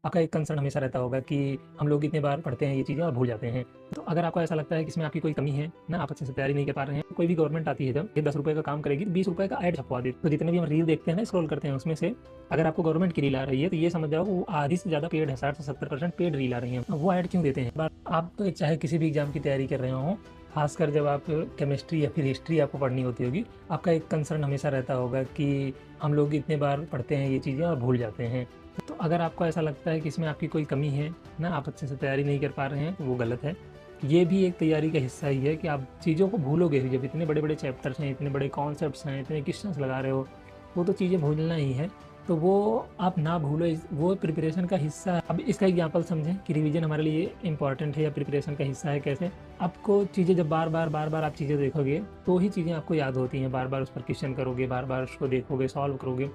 आपका एक कंसर्न हमेशा रहता होगा कि हम लोग इतने बार पढ़ते हैं ये चीज़ें और भूल जाते हैं। तो अगर आपको ऐसा लगता है कि इसमें आपकी कोई कमी है ना, आप अच्छे से तैयारी नहीं कर पा रहे हैं, कोई भी गवर्नमेंट आती है जब ये 10 रुपए का काम करेगी तो 20 रुपए का ऐड छपवा देती है। तो जितने भी हम रील देखते हैं ना, स्क्रॉल करते हैं, उसमें से अगर आपको गवर्नमेंट की रील आ रही है तो ये समझ जाओ वो आधी से ज़्यादा पेड है, 60 से 70% पेड रील आ रही है। वो ऐड क्यों देते हैं? आप चाहे किसी भी एग्जाम की तैयारी कर रहे हो, खासकर जब आप केमिस्ट्री या फिर हिस्ट्री आपको पढ़नी होती होगी, आपका एक कंसर्न हमेशा रहता होगा कि हम लोग इतने बार पढ़ते हैं ये चीज़ें और भूल जाते हैं। तो अगर आपको ऐसा लगता है कि इसमें आपकी कोई कमी है ना, आप अच्छे से तैयारी नहीं कर पा रहे हैं, तो वो गलत है। ये भी एक तैयारी का हिस्सा ही है कि आप चीज़ों को भूलोगे ही। जब इतने बड़े-बड़े चैप्टर्स हैं, इतने बड़े कॉन्सेप्ट्स हैं, इतने क्वेश्चंस लगा रहे हो, वो तो चीज़ें भूलना ही है। तो वो आप ना भूलो, वो प्रिपरेशन का हिस्सा है। अब इसका एग्जाम्पल समझें कि रिवीजन हमारे लिए इंपॉर्टेंट है या प्रिपरेशन का हिस्सा है कैसे? आपको चीज़ें जब बार-बार आप चीज़ें देखोगे, तो ही चीज़ें आपको याद होती हैं। बार-बार उस पर क्वेश्चन करोगे, बार-बार उसको देखोगे, सॉल्व करोगे,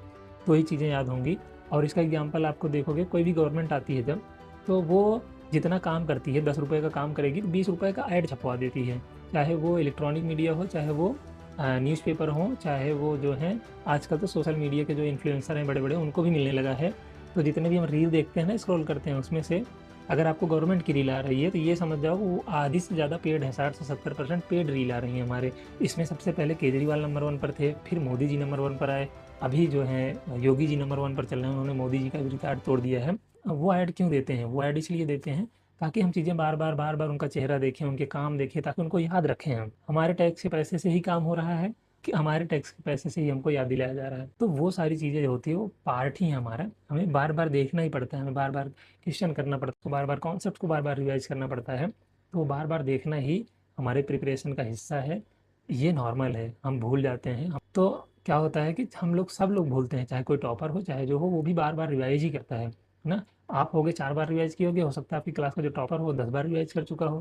तो ही चीज़ें याद होंगी। और इसका एग्जाम्पल आपको देखोगे, कोई भी गवर्नमेंट आती है जब, तो वो जितना काम करती है, 10 रुपए का काम करेगी तो 20 रुपए का ऐड छपवा देती है। चाहे वो इलेक्ट्रॉनिक मीडिया हो, चाहे वो न्यूज़पेपर हो, चाहे वो जो है आजकल तो सोशल मीडिया के जो इन्फ्लुएंसर हैं बड़े-बड़े, उनको भी मिलने लगा है। तो जितने भी हम रील देखते हैं ना, स्क्रॉल करते हैं, उसमें से अगर आपको गवर्नमेंट की रील आ रही है तो ये समझ जाओ वो आधी से ज़्यादा पेड है, 60 से 70% पेड रील आ रही हैं हमारे। इसमें सबसे पहले केजरीवाल नंबर 1 पर थे, फिर मोदी जी नंबर 1 पर आए, अभी जो है योगी जी नंबर 1 पर चल रहे हैं, उन्होंने मोदी जी का भी रिकॉर्ड तोड़ दिया है। वो ऐड क्यों देते हैं? वो ऐड इसलिए देते हैं ताकि हम चीज़ें बार-बार उनका चेहरा देखें, उनके काम देखें, ताकि उनको याद रखें हम। हमारे टैक्स के पैसे से ही काम हो रहा है कि हमारे टैक्स के पैसे से ही हमको याद दिलाया जा रहा है। तो वो सारी चीज़ें जो होती है वो पार्ट ही है हमारा, हमें बार-बार देखना ही पड़ता है, हमें बार-बार क्वेश्चन करना पड़ता है, बार-बार कॉन्सेप्ट को बार-बार रिवाइज़ करना पड़ता है। तो बार-बार देखना ही हमारे प्रिपरेशन का हिस्सा है। ये नॉर्मल है, हम भूल जाते हैं। तो क्या होता है कि हम लोग सब लोग भूलते हैं, चाहे कोई टॉपर हो, चाहे जो हो, वो भी बार-बार रिवाइज़ ही करता है ना? आप होगे 4 बार रिवाइज़ किए होगे, हो सकता है आपकी क्लास का जो टॉपर हो वो 10 बार रिवाइज़ कर चुका हो।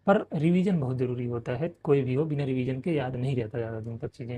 पर रिवीजन बहुत ज़रूरी होता है, कोई भी हो बिना रिवीजन के याद नहीं रहता ज़्यादा दिन तक चीज़ें।